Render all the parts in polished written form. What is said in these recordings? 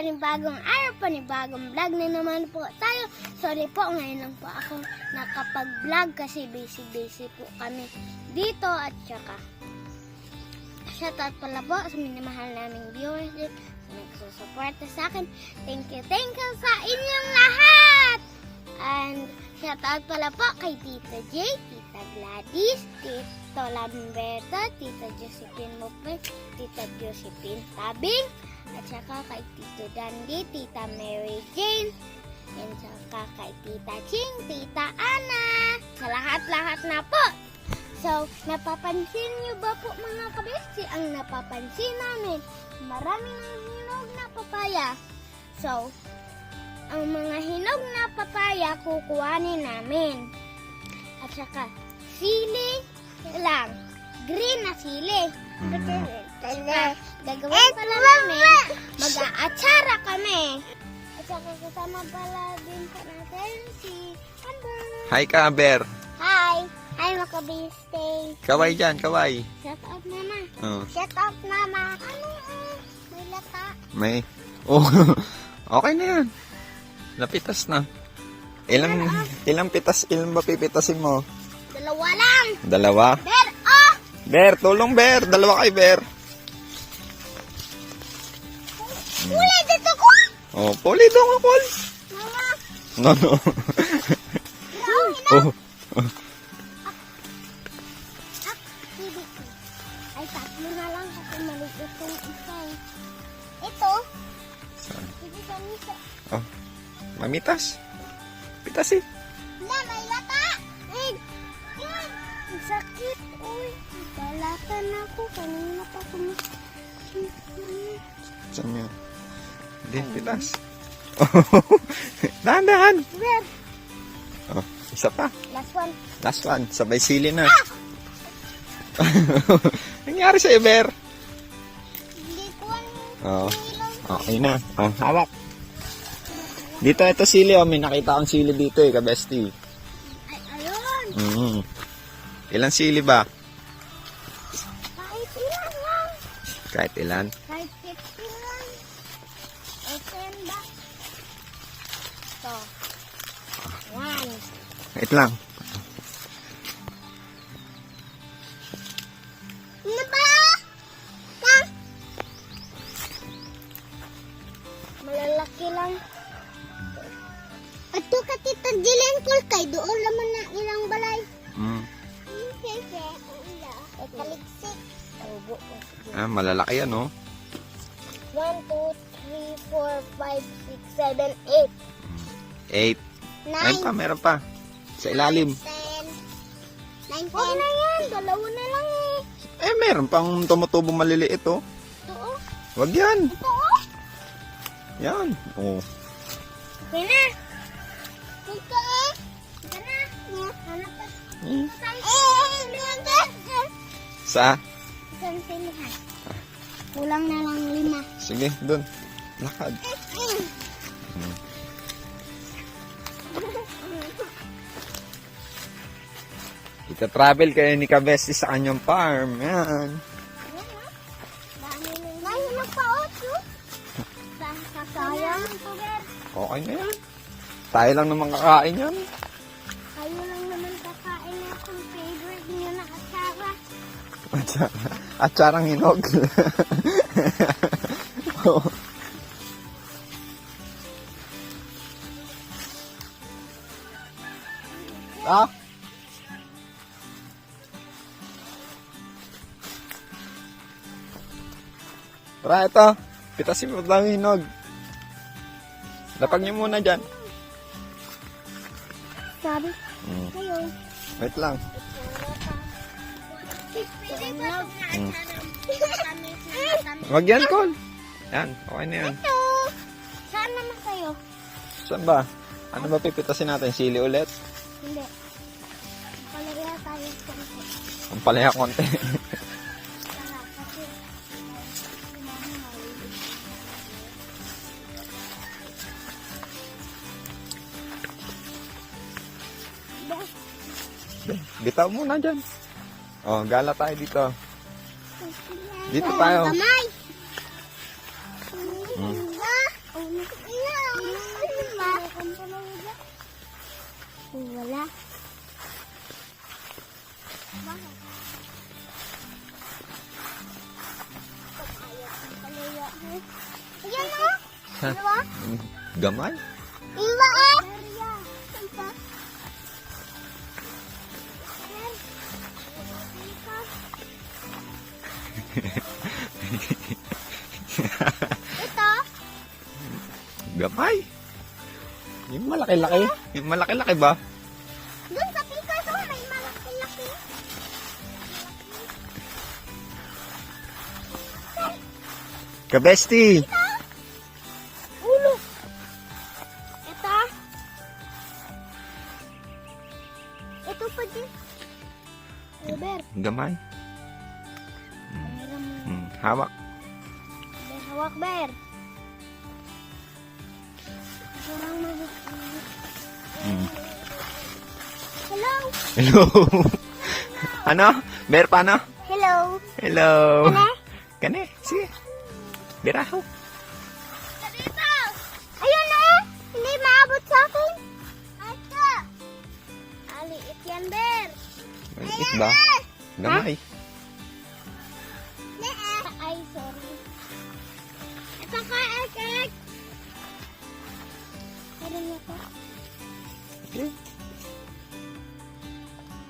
panibagong araw, panibagong vlog na naman po tayo. Sorry po, ngayon lang po ako nakapag-vlog kasi busy po kami dito at saka shoutout pala po sa minamahal naming viewers din sa nagsusuporta sa akin. Thank you sa inyong lahat! And shoutout pala po kay Tita J, Tita Gladys, Tito Lamberto, Tita Josephine Mupay, Tita Josephine Tabing, at saka kay Tito Dandy, Tita Mary Jane, and saka kay Tita Ching, Tita Ana, sa lahat-lahat na po. So, napapansin niyo ba po mga kabesti? Ang napapansin namin, maraming hinog na papaya. So, ang mga hinog na papaya kukuhanin namin. At saka, sili lang. Green na sili. Gagawin pala namin, mag-aatsara kami. At saka kasama pala din po natin si Amber. Hi ka, Amber. Hi! Hi mga kabiste. Kaway dyan, kaway. Shout out mama. Oh. Shout out mama. Ano may lata. May. Oh, okay na yan. Napitas na. Ilang ba pipitasin mo? Dalawa lang. Dalawa? Ber, oh! Ber, tulong Ber. Dalawa kay Ber. Huli dito ko. Oh, puli dong ako. Mama. No. Oh. Ay, tatlo na lang kasi maliit itong isa. Ito. Hindi kami sa... Oh. Mamitas. Pitas eh. Na, may lata. Ay, yun. Ang sakit. Uy, balatan ako. Kanina pa kami. Saan yun? Hindi, pitas. Dahan-dahan. Ber. Oh, isa pa. Last one. Last one. Sabay sili na. Nangyari sa'yo, Ber? Hindi ko ano. Oo. Okay na. Oh, hawak. Dito, ito sili. Oh. May nakita akong sili dito eh, kabesti. Ay, ayun. Ilang sili ba? Kahit ilan lang. Kahit ilan? Kahit 15 lang. O 10 ba? Ito. 1. Wait lang. Ano ba? Ka? Malalaki lang. Ato ka tita Jilengkol kay doon naman na ilang balay. Kaliksik. Malalaki yan, oh. 1, 2, 3, 4, 5, 6, 7, 8. 8. Meron pa, meron pa. Sa ilalim. 10. 9, 10. Huwag na yan. Dalawa na lang eh. Meron pang tumutubo maliliit, oh. Ito oh. Wag yan. Ito oh. Yan. Oh. Okay na. Ito eh. Ito na. Hanap ka. Sa? Isang silihan. Kulang na lang 5. Sige, dun. Lakad. Ita-travel kayo ni Kabesti sa kanyang farm. Yan. Dami na pa oto. Sayang. Okay na yan. Tayo lang naman kakain yan. Kayo lang naman kakain na kung favorite niyo na atsara. Atsarang hinog. Oh. Ah? Tara, ito. Pitasin mo lang hinog. Lapag niyo muna dyan. Sabi. Kayo. Wait lang. Wag yan, Col. Yan, okay na yan. Ito. Saan naman kayo? Saan ba? Ano ba pipitasin natin? Sili ulit? Hindi. Palagyan tayo konti. Ang palaya konti. Tara, kasi Bitaw muna dyan. Oh, gala tayo dito. Dito tayo. Kamay. Hmm. Ang Wala. Ayan na. Dalawa? Gamay? Iwa ah. Ito. Gamay? Yung malaki-laki? Yung malaki-laki ba? Doon sa pika to, may malaki-laki. Kabesti! Ulo. Ito. Ito pa din. Uber. Gamay? Meron mo. Hawak. Ber, hawak, Ber. Kurang mag... Hello. Hello! Ano? Ber, paano? Hello. Hello! Kane? Kane, sige. Biraho. Dito. Ayun na. Hindi maabot sa akin. Ito. Aliit yan, Ber. Maliit ba? Gamay. Ay, sorry. Ito ka, Ekek. Meron niya to. Okay.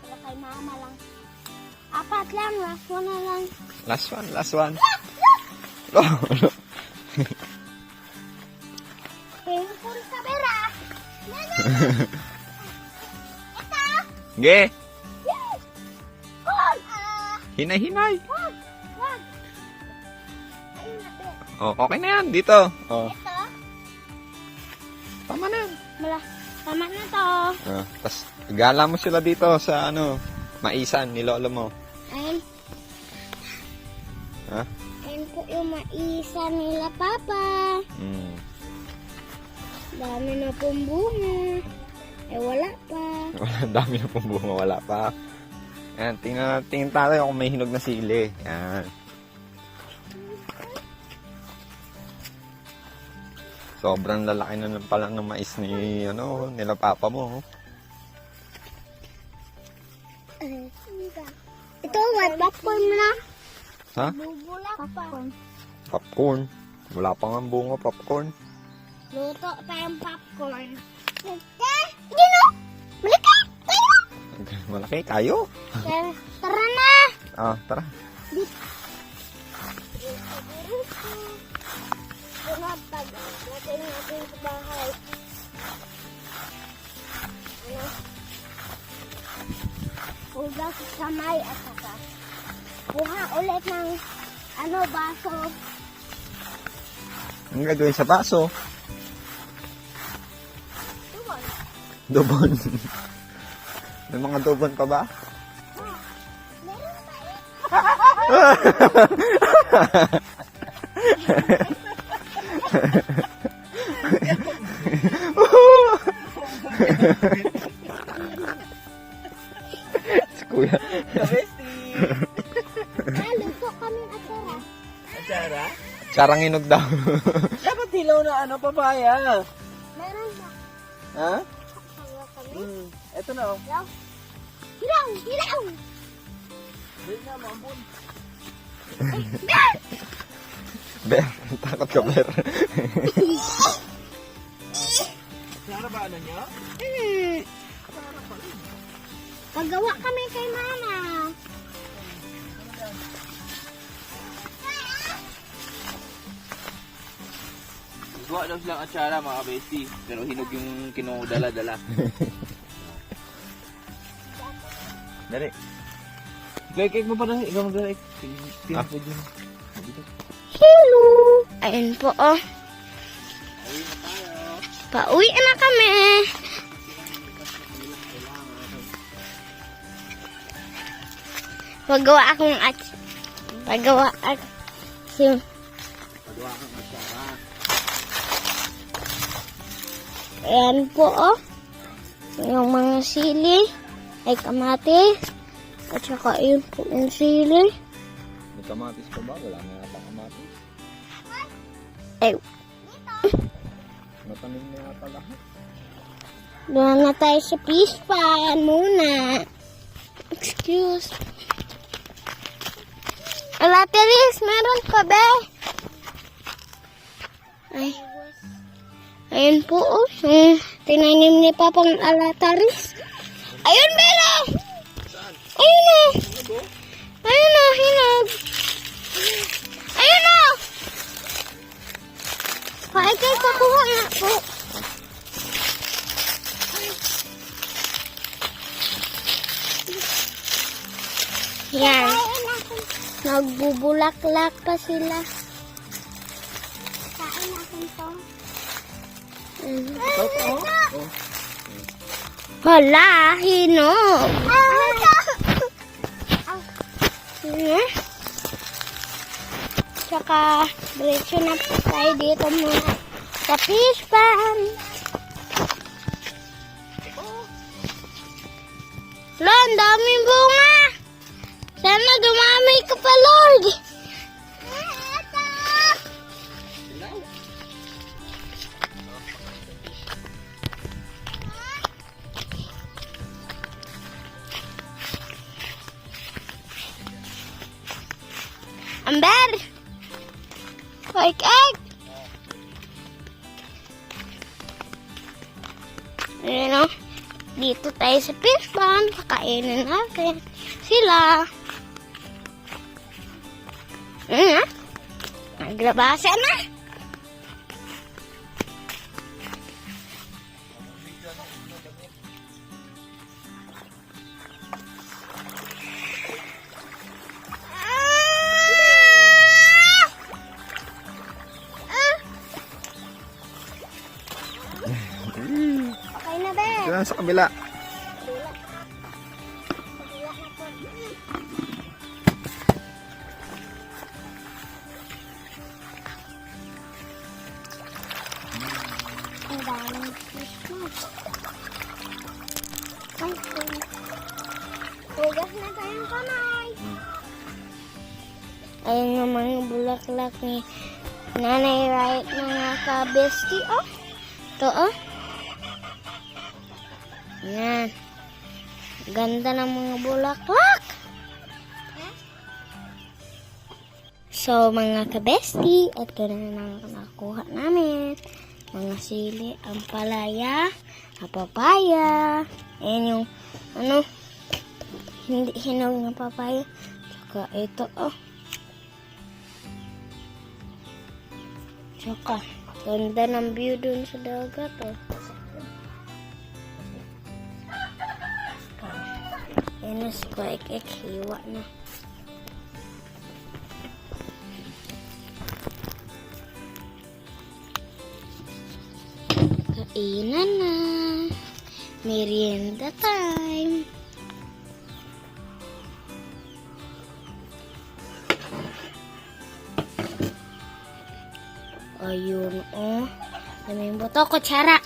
Pero kay mama lang. Apat lang, last one na lang. Last one, last one. Oh, ano? Painful sa bera. Ito. Ge! Yes. Wag. Hinay-hinay. Wag. Wag. Ayun na, Ber. Oh, okay na yan. Dito. Oh, Ito. tama na yan. Mala. Tama na to. Tapos, gala mo sila dito sa ano, maisan ni lolo mo. Ayun. Ha? Ayun po yung maisa nila, Papa. Dami na pong bunga. Eh, wala pa. Wala, dami na pong bunga, wala pa. Yan, tingin tayo kung may hinog na sili. Yan. Sobrang lalaki na pala ng mais ni, nila papa mo. Ito, what? Popcorn na. Ha? Bubulak pa. Popcorn. Wala pa nga bunga, popcorn. Luto pa yung popcorn. Yun o! Malaki! Malaki, kayo. Tara na! Tara. Pinapag natin sa bahay. Hugas sa kamay at saka kuha ulit ng baso. Ang gagawin sa baso? Tuwal. Dubon. May mga dubon pa ba? Meron pa eh. Si Kuya. Kabesti! Luto kami atsara. Atsara? Sarang hinog daw. Dapat hilaw na papaya. Meron na. Ha? Sawa kami. Eto na oh. Hilaw. Hilaw! Hilaw! Dali na, mambun. Ber, takot ka, Ber. Atsara ba ano niya? Paggawa kami kay mama. Gawa daw silang atsara mga kabesti. Pero hinog yung kinudala-dala. Dali. Cake mo pa na. Ikaw mag-like. Tingnan ko dyan. Hello! Ayun po, oh. Ayun na tayo. Pauwi na kami. Paggawa akong Pagawa ako. Pagawa kang atsara. Ayan po, oh. Yung mga sili. Ay kamatis. At saka yun po yung sili. May kamatis pa ba? Wala na yata kamatis. Ay. Tanim na yata lahat. Doon na tayo sa fish pan muna. Excuse. Alatiris, meron pa ba? Ay. Ayun po, oh. Tinanim ni Papang alataris. Ayun, meron! Ayun, oh. Ayun, oh, hinog. Ayun, oh. Paikay, kakuha nga po. Yan. Nagbubulaklak pa sila. Kain natin to. Hala, hinog. Tsaka, diretso na po tayo dito muna sa fish pan. Lo, ang daming bunga. Sana dumami ka pa, Lord. Amber! Egg! Ayan o. Dito tayo sa fish pan. Kakainin natin sila. Naglabasa na. Okay na ba? Diyan sa kabila. Ang daming fish mo. Hugas na tayong kamay. Ayun naman yung bulaklak ni Nanay Right, mga ka-bestie. Oh. Ito, oh. Yan. Ganda ng mga bulaklak. So, mga ka-bestie, ito na ang nakuha namin. Mga sili, ampalaya, papaya. Ayan yung, hindi hinog na papaya. Tsaka ito, oh. Tsaka, ganda ng view dun sa dagat, oh. Ayan na si Paik, hiwa na. Kainan na. Merienda time. Ayun, oh. Daming buto, kutsara.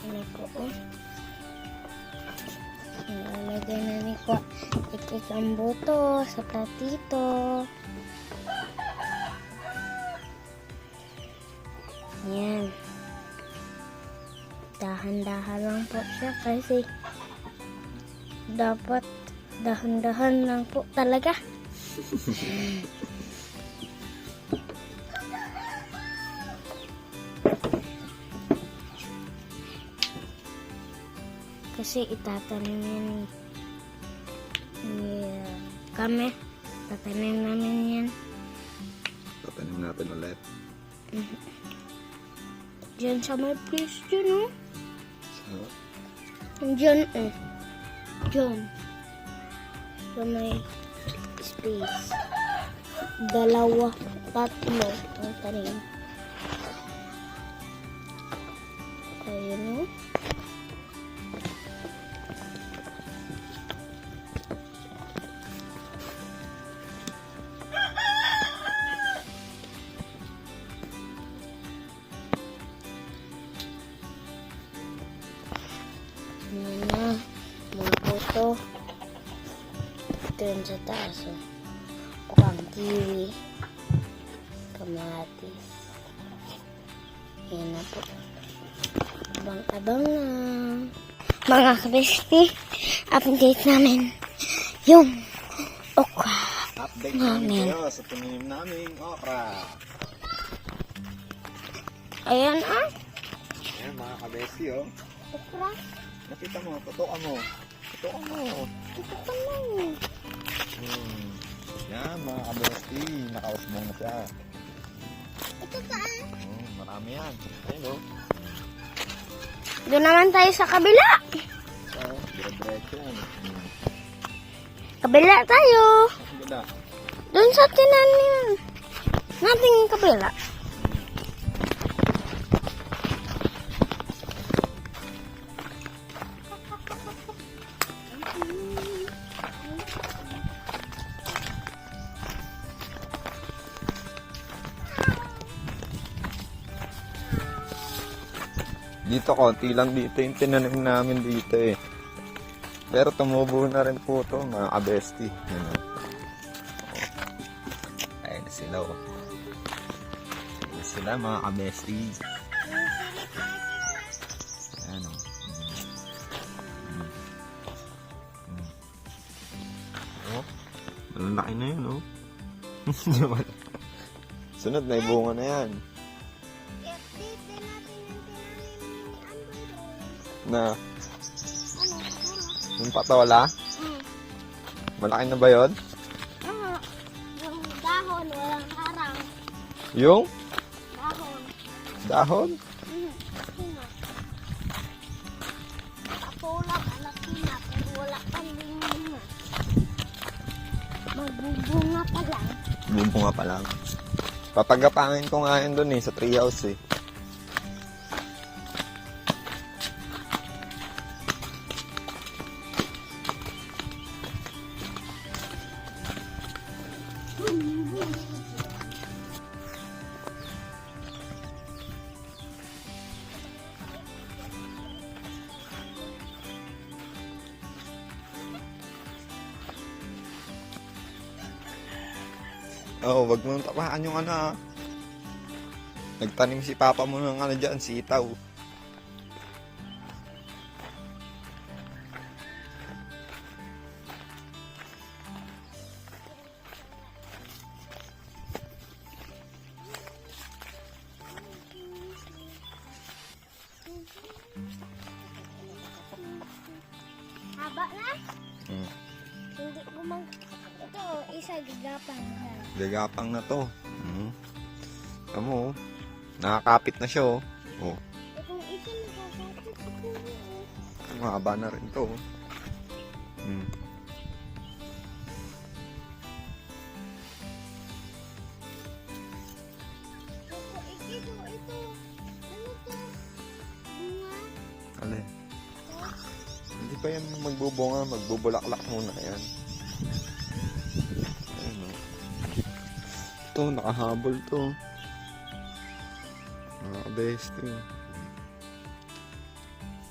Ano ko, oh. Nalagay na ni ko. Ikik ang buto sa platito. Yan. Dahan-dahan lang po siya kasi dapat dahan-dahan lang po talaga. Kasi itatanim yan kami. Tatanim namin yan. Tatanim natin ulit. Diyan sa may place dyan, oh. So, Diyan, eh. Diyan. Sa may space. 2, 3 ang tanim. Ayun, oh. Ano na, mga buto. dito yun sa taas. Oh. Bukang kiwi. Kamatis. Yan na po. Abang-abang na. Mga kabesti, update namin yung okra. Update namin kayo sa tinanim naming okra. Ayan ah. Ayan mga kabesti oh. Okra. Nakita mo, tutukan mo. Tutukan mo. Tutukan mo. Yan mga kabesti, nakausbong na siya. Ito saan? Marami yan. Ayun oh. Doon naman tayo sa kabila. Dire-diretso yan. Kabila tayo. Ang ganda. Doon sa tinanim natin yung kabila. Dito, konti lang dito yung tinanim namin dito eh. Pero tumubo na rin po ito, mga kabesti. Ano? Ayun na sila oh. Ayun na sila mga kabesti. Ayan oh. Oh, malalaki na yun oh. Sunod na ibunga na yan. Na yung patola? Malaki na ba yun? Yung dahon, walang harang. Yung Dahon. dahon? Patola, malaki na. Pero wala pang bunga. Magbubunga pa lang. Bubunga pa lang. Papagapangin ko nga yun dun eh, sa treehouse eh. Oo, wag mo tapahan yung ano ah. Nagtanim si papa mo ng ano dyan, sitaw. Haba na? Hmm. Hindi ko Ito, isa gagapang na. Gagapang na to. Kamu, nakakapit na siya oh. Oh, Itong isa nakakapit ako. mahaba na rin to. Ito. Ano to? Bunga? Alin? Hindi pa yan magbubunga, magbubulaklak muna yan. Ayun oh. Ito, nakahabol to. Nakakabeste.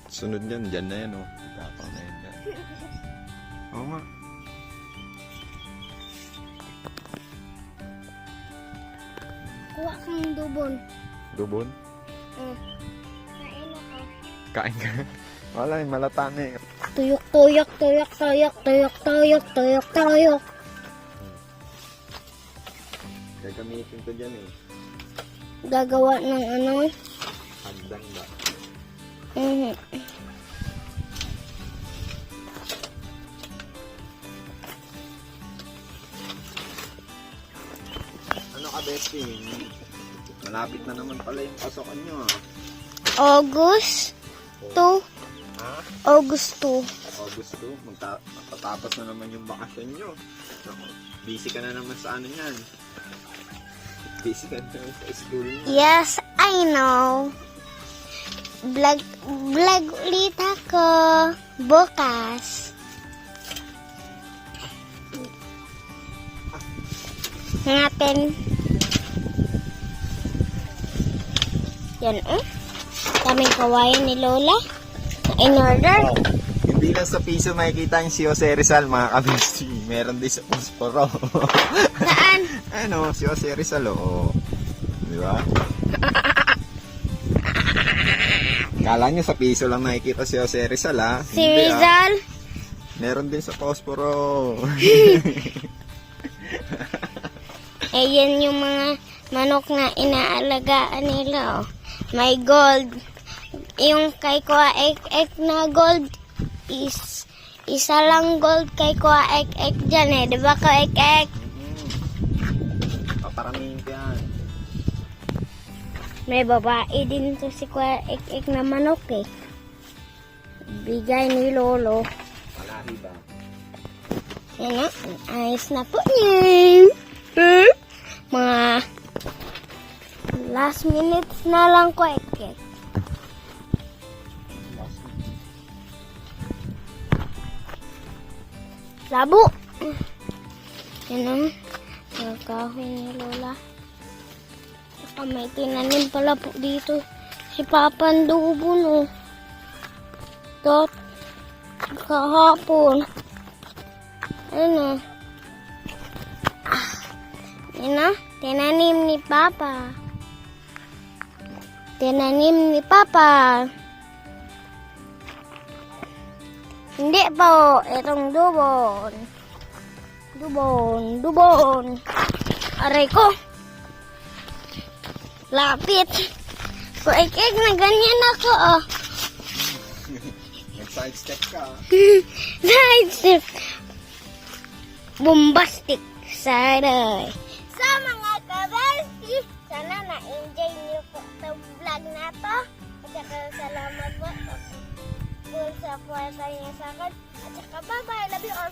Sunod yan, dyan na yan oh. Gapang na yan dyan. Oo nga. Kuha kang dubon. Dubon? Kain ako. Kain ka. Wala, malata na eh. Tuyok. Gagamitin ko dyan eh. Gagawa ng ano? Hagdan ba? Ano ka, Bessie? Malapit na naman pala yung pasokan nyo ah. August 2. Ha? August 2. August 2, magtatapos na naman yung bakasyon nyo. Naku, busy ka na naman sa ano yan. Busy ka na naman sa school nyo. Yes, I know. Vlog ulit ako. Bukas. Hanapin. Yan, daming kawayan ni Lola. In order. Hindi lang sa piso makikita yung si Jose Rizal, mga kabisi. Meron din sa Posporo. Saan? Ano, si Jose Rizal, oo. Di ba? Kala nyo sa piso lang nakikita si Jose Rizal, ha? Si Hindi, ah. Rizal? Meron din sa Posporo. Eh, yan yung mga manok na inaalagaan nila, oh. May gold. Yung kay Kuya Ek na gold is isa lang gold kay Kuya Ek dyan eh. Diba Kuya Ek? Paparamihin ko yan. May babae din to si Kuya Ek na manok eh. Bigay ni Lolo. Malahi ba? Yan na. Ayos na po niya. Mga last minutes na lang Kuya Ek. Labo. Yan ang kahoy ni Lola. Saka may tinanim pala po dito si Papa Ndubo, no. Dot. Kahapon. Ano? Yan na. Tinanim ni Papa. Tinanim ni Papa. Hindi po, itong dubon. Dubon. Aray ko. Lapit. Kuik na ganyan ako, oh. Nag-side step ka. Side step. Bombastic. Saray. So mga kabesti, sana na-enjoy niyo po itong vlog na to. At saka salamat po. Kung sa puwasa niya sa akin. At saka bye-bye. Love you all.